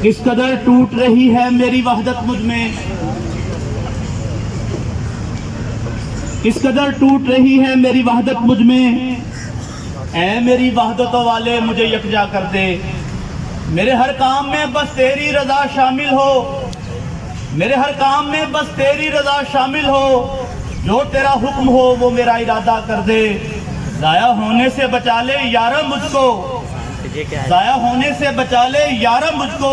किस कदर टूट रही है मेरी वहदत मुझ में, किस कदर टूट रही है मेरी वहदत मुझ में। ऐ मेरी वहदत वाले मुझे यकजा कर दे, मेरे हर काम में बस तेरी रजा शामिल हो, मेरे हर काम में बस तेरी रजा शामिल हो, जो तेरा हुक्म हो वो मेरा इरादा कर दे। जाया होने से बचा ले यारा मुझको, जाया होने से बचा ले यारा मुझको,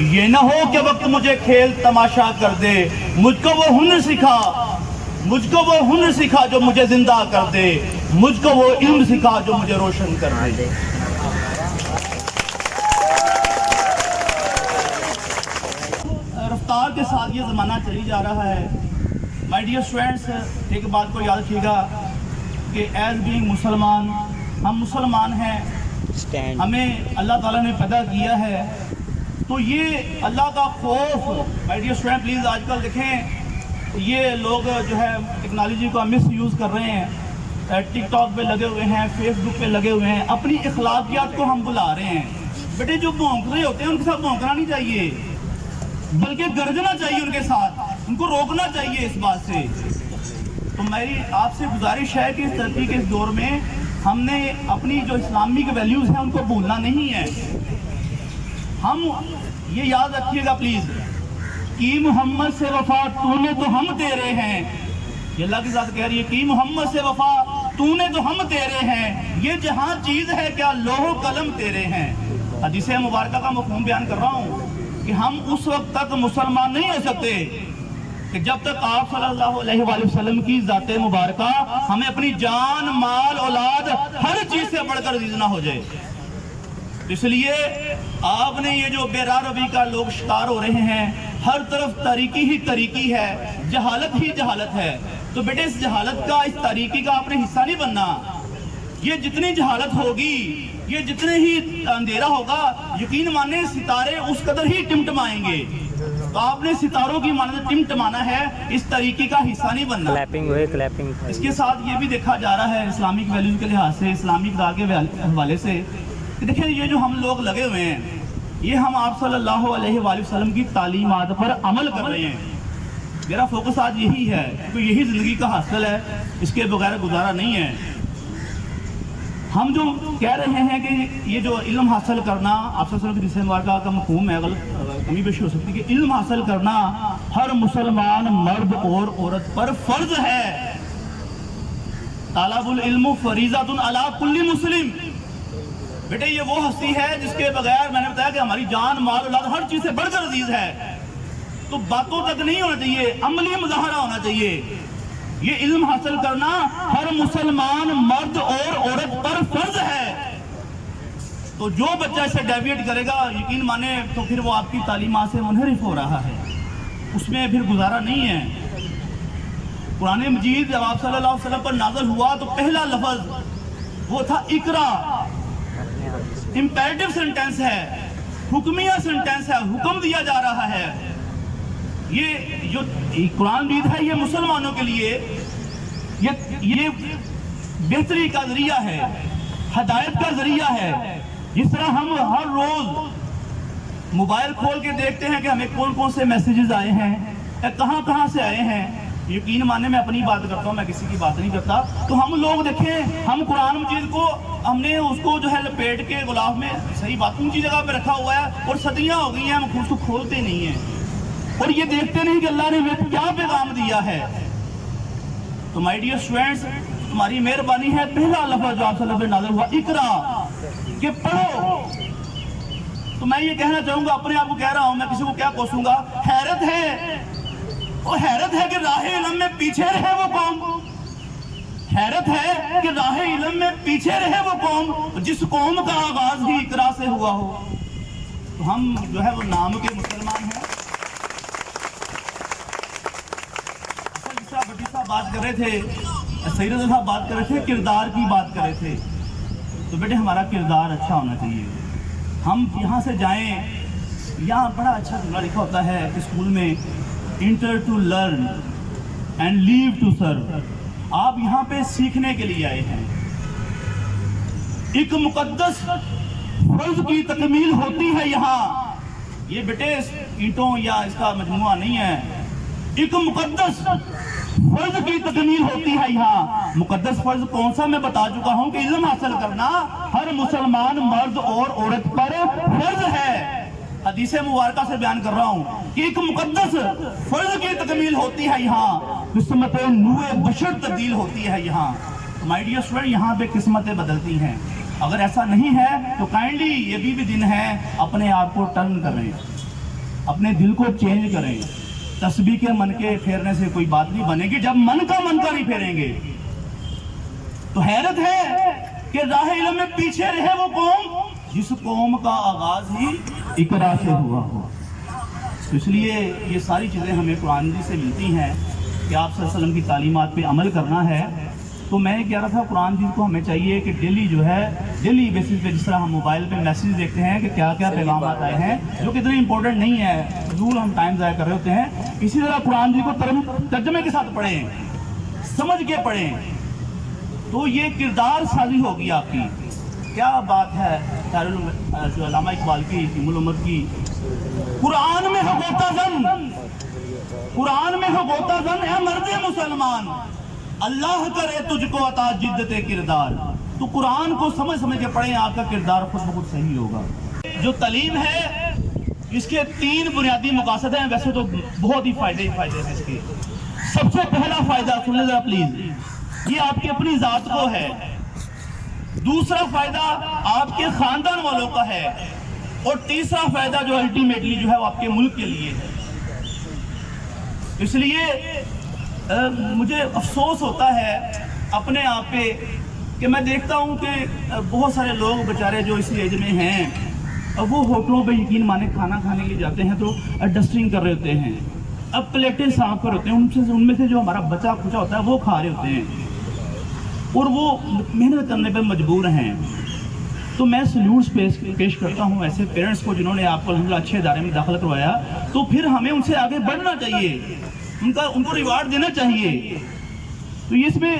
ये ना हो कि वक्त मुझे खेल तमाशा कर दे। मुझको वो हुनर सिखा, मुझको वो हुनर सिखा जो मुझे जिंदा कर दे, मुझको वो इल्म सिखा जो मुझे रोशन कर दे। रफ्तार के साथ ये ज़माना चली जा रहा है। माय डियर स्टूडेंट्स, एक बात को याद रखिएगा कि एज बीइंग मुसलमान, हम मुसलमान हैं, हमें अल्लाह ताला ने पैदा किया है, तो ये अल्लाह का खौफ। माय डियर स्टूडेंट प्लीज़, आजकल देखें ये लोग जो है टेक्नोलॉजी का मिस यूज़ कर रहे हैं, टिकटॉक पे लगे हुए हैं, फेसबुक पे लगे हुए हैं, अपनी अखलाकियात को हम भुला रहे हैं। बेटे जो भौंक रहे होते हैं उनके साथ भौंकना नहीं चाहिए, बल्कि गरजना चाहिए उनके साथ, उनको रोकना चाहिए इस बात से। तो मेरी आपसे गुजारिश है कि इस तरक्की के इस दौर में हमने अपनी जो इस्लामिक वैल्यूज़ हैं उनको भूलना नहीं है। हम ये याद रखिएगा प्लीज़ कि मोहम्मद से वफा तूने तो हम तेरे हैं, ये अल्लाह की ज़ात कह रही है कि मोहम्मद से वफा तूने तो हम तेरे हैं, ये जहाँ चीज़ है क्या लोहो कलम तेरे हैं। हदीस मुबारक का मफ़हूम बयान कर रहा हूँ कि हम उस वक्त तक मुसलमान नहीं हो सकते कि जब तक आप सल्लल्लाहु अलैहि वसल्लम की ज़ाते मुबारका हमें अपनी जान, माल, औलाद हर चीज़ से बढ़कर अज़ीज़ ना हो जाए। इसलिए आपने ये जो बेरा रवी का लोग शिकार हो रहे हैं, हर तरफ तारीकी ही तारीकी है, जहालत ही जहालत है, तो बेटे इस जहालत का, इस तारीकी का आपने हिस्सा नहीं बनना। ये जितनी जहालत होगी, ये जितने ही अंधेरा होगा, यकीन माने सितारे उस कदर ही टिमटमाएंगे। तो आपने सितारों की माने टिमटमाना है, इस तरीके का हिस्सा नहीं बनना। क्लैपिंग हुए, क्लैपिंग। इसके साथ ये भी देखा जा रहा है इस्लामिक वैल्यूज के लिहाज से, इस्लामिक दाग के हवाले से, देखिए ये जो हम लोग लगे हुए हैं, ये हम आप सल्लल्लाहु अलैहि वसल्लम की तालीमात पर अमल कर रहे हैं। मेरा फोकस आज यही है, क्योंकि यही ज़िंदगी का हासिल है, इसके बगैर गुजारा नहीं है। हम जो कह रहे हैं कि ये जो इल्म हासिल करना, आप सल्लल्लाहु अलैहि वसल्लम का मफ़हूम है, गलत कमी पेशी हो सकती है कि इल्म हासिल करना हर मुसलमान मर्द और औरत पर फ़र्ज है। तालाबुल इल्म फरीज़ातुन अला कुल्ली मुस्लिम। बेटे ये वो हस्ती है जिसके बगैर, मैंने बताया कि हमारी जान, माल, औलाद हर चीज़ से बढ़कर अजीज है। तो बातों तक नहीं होना चाहिए, अमली मुजाहरा होना चाहिए। ये इल्म हासिल करना हर मुसलमान मर्द और औरत पर फर्ज है। तो जो बच्चा इसे डेविएट करेगा, यकीन माने तो फिर वो आपकी तालीमात से मुनहरिफ हो रहा है, उसमें फिर गुजारा नहीं है। कुरान मजीद जब आप सल्लल्लाहु अलैहि वसल्लम पर नाज़िल हुआ तो पहला लफ्ज़ वो था इकरा। इंपेरेटिव सेंटेंस है, हुक्मिया सेंटेंस है, हुक्म दिया जा रहा है। ये जो कुरान मजीद है, ये मुसलमानों के लिए ये बेहतरी का जरिया है, हदायत का जरिया है। जिस तरह हम हर रोज मोबाइल खोल के देखते हैं कि हमें कौन कौन से मैसेजेस आए हैं, कहाँ कहाँ से आए हैं, यकीन माने मैं अपनी बात करता हूँ, मैं किसी की बात नहीं करता। तो हम लोग देखें, हम कुरान मजीद को हमने उसको जो है लपेट के गुलाब में, सही बात, ऊंची जगह पे रखा हुआ है, और सदियाँ हो गई हैं हम उसको खोलते नहीं हैं, और ये देखते नहीं कि अल्लाह ने हमें क्या पैगाम दिया है। तो माय डियर स्टूडेंट्स, तुम्हारी मेहरबानी है, पहला लफ्ज़ जो आप सल्लल्लाहु अलैहि वसल्लम पे नाज़िल हुआ इकरा, कि पढ़ो। तो मैं ये कहना चाहूँगा, अपने आप को कह रहा हूँ, मैं किसी को क्या कोसूंगा, हैरत है, वो हैरत है कि राह इल्म में पीछे रहे वो कौम, हैरत है कि राह इल्म में पीछे रहे वो कौम जिस कौम का आगाज ही इकरा से हुआ हो। तो हम जो है वो नाम के मुसलमान हैं। भट्टी साहब बात कर रहे थे, सैयद साहब बात कर रहे थे, किरदार की बात कर रहे थे। तो बेटे हमारा किरदार अच्छा होना चाहिए। हम यहाँ से जाएं, यहाँ बड़ा अच्छा जुमला लिखा होता है स्कूल में, enter to learn and leave to serve. आप यहाँ पे सीखने के लिए आए हैं, एक मुकद्दस फर्ज की तकमील होती है यहाँ, یہ بیٹے اینٹوں یا اس کا مجموعہ نہیں ہے، ایک مقدس فرض کی تکمیل ہوتی ہے یہاں۔ مقدس فرض کون سا میں بتا چکا ہوں کہ علم حاصل کرنا ہر مسلمان مرد اور عورت پر فرض ہے۔ حدیث مبارکہ سے بیان کر رہا ہوں کہ ایک مقدس فرض کی تکمیل ہوتی ہے یہاں، قسمت نوع بشر تبدیل ہوتی ہے یہاں۔ مائی ڈیئر اسٹوڈنٹ، یہاں پہ قسمتیں بدلتی ہیں۔ اگر ایسا نہیں ہے تو کائنڈلی یہ بھی دن ہے، اپنے آپ کو ٹرن کریں، اپنے دل کو چینج کریں۔ تسبیح کے من کے پھیرنے سے کوئی بات نہیں بنے گی جب من کا نہیں پھیریں گے۔ تو حیرت ہے کہ راہ علم میں پیچھے رہے وہ قوم جس قوم کا آغاز ہی اقرا سے ہوا ہو۔ اس لیے یہ ساری چیزیں ہمیں قرآن مجید سے ملتی ہیں کہ آپ صلی اللہ علیہ وسلم کی تعلیمات پہ عمل کرنا ہے۔ تو میں کہہ رہا تھا قرآن مجید کو ہمیں چاہیے کہ ڈیلی جو ہے ڈیلی بیسس پہ، جس طرح ہم موبائل پہ میسیج دیکھتے ہیں کہ کیا کیا پیغامات آئے ہیں جو کہ اتنے امپورٹنٹ نہیں ہے، فضول ہم ٹائم ضائع کر رہے ہوتے ہیں، اسی طرح قرآن مجید کو ترجمے کے ساتھ پڑھیں، سمجھ کے پڑھیں، تو یہ کردار سازی ہوگی آپ کی۔ کیا بات ہے جو علامہ اقبال کی ام الامت کی، قرآن میں ہو غوطہ زن، قرآن میں ہو غوطہ زن اے مرد مسلمان، اللہ کرے تجھ کو عطا جدت کردار۔ تو قرآن کو سمجھ کے پڑھیں، آپ کا کردار خود بخود صحیح ہوگا۔ جو تعلیم ہے اس کے 3 بنیادی مقاصد ہیں، ویسے تو بہت ہی فائدے ہیں اس کے۔ سب سے پہلا فائدہ سن لیں ذرا پلیز، یہ آپ کی اپنی ذات کو ہے۔ دوسرا فائدہ آپ کے خاندان والوں کا ہے، اور تیسرا فائدہ جو الٹیمیٹلی جو ہے وہ آپ کے ملک کے لیے ہے۔ اس لیے مجھے افسوس ہوتا ہے اپنے آپ پہ کہ میں دیکھتا ہوں کہ بہت سارے لوگ بیچارے جو اس ایج میں ہیں وہ ہوٹلوں پہ یقین مانے کھانا کھانے کے لیے جاتے ہیں تو ڈسٹنگ کر رہے ہوتے ہیں، اب پلیٹیں صاف کر ہوتے ہیں، ان میں سے جو ہمارا بچا کھچا ہوتا ہے وہ کھا رہے ہوتے ہیں، اور وہ محنت کرنے پہ مجبور ہیں۔ تو میں سلیوٹس پیش کرتا ہوں ایسے پیرنٹس کو جنہوں نے آپ کو الحمدللہ اچھے ادارے میں داخل کروایا، تو پھر ہمیں ان سے آگے بڑھنا چاہیے، ان کو ریوارڈ دینا چاہیے۔ تو اس میں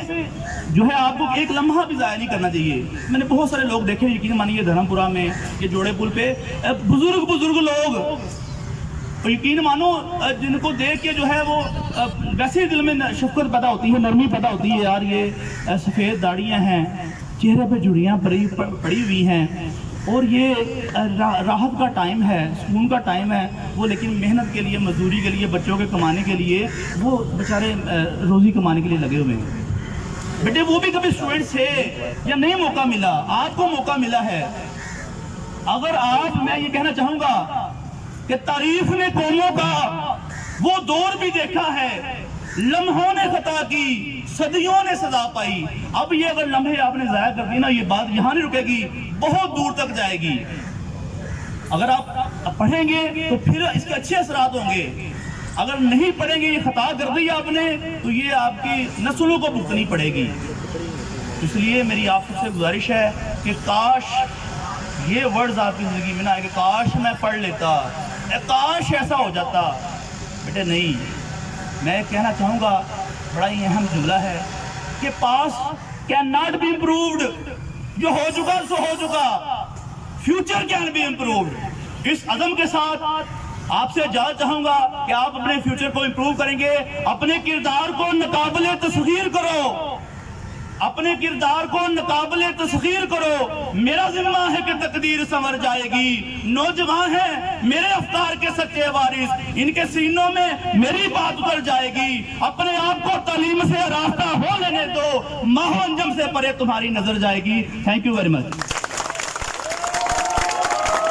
جو ہے آپ کو ایک لمحہ بھی ضائع نہیں کرنا چاہیے۔ میں نے بہت سارے لوگ دیکھے، یقین مانیے دھرم پورہ میں یہ جوڑے پل پہ بزرگ لوگ، اور یقین مانو جن کو دیکھ کے جو ہے وہ ویسے ہی دل میں شفقت پیدا ہوتی ہے، نرمی پیدا ہوتی ہے، یار یہ سفید داڑیاں ہیں، چہرے پہ جھریاں پڑی ہوئی ہیں، اور یہ راحت کا ٹائم ہے، سکون کا ٹائم ہے، وہ لیکن محنت کے لیے، مزدوری کے لیے، بچوں کے کمانے کے لیے وہ بیچارے روزی کمانے کے لیے لگے ہوئے ہیں۔ بیٹے وہ بھی کبھی اسٹوڈنٹ تھے یا نہیں موقع ملا، آپ کو موقع ملا ہے۔ اگر آپ، میں یہ کہنا چاہوں گا کہ تاریخ نے قوموں کا وہ دور بھی دیکھا ہے، لمحوں نے خطا کی، صدیوں نے سزا پائی۔ اب یہ اگر لمحے آپ نے ضائع کر دی نا، یہ بات یہاں نہیں رکے گی، بہت دور تک جائے گی۔ اگر آپ پڑھیں گے تو پھر اس کے اچھے اثرات ہوں گے، اگر نہیں پڑھیں گے، یہ خطا کر دی آپ نے، تو یہ آپ کی نسلوں کو بھگتنی پڑے گی۔ اس لیے میری آپ سے گزارش ہے کہ کاش یہ ورڈز آپ کی زندگی میں نہ آئے کہ کاش میں پڑھ لیتا، کاش ایسا ہو جاتا۔ بیٹے نہیں، میں کہنا چاہوں گا بڑا ہی اہم جملہ ہے کہ past can not be improved, جو ہو چکا سو ہو چکا، فیوچر کین بی امپرووڈ۔ اس عزم کے ساتھ آپ سے اجازت چاہوں گا کہ آپ اپنے فیوچر کو امپروو کریں گے، اپنے کردار کو ناقابل تصغیر کرو، اپنے کردار کو ناقابل تصغیر کرو۔ میرا ذمہ ہے کہ تقدیر سنور جائے گی۔ نوجوان ہیں میرے افکار کے سچے وارث، ان کے سینوں میں میری بات اتر جائے گی۔ اپنے آپ کو تعلیم سے راستہ ہو لینے دو، ماہ و انجم سے پرے تمہاری نظر جائے گی۔ Thank you very much.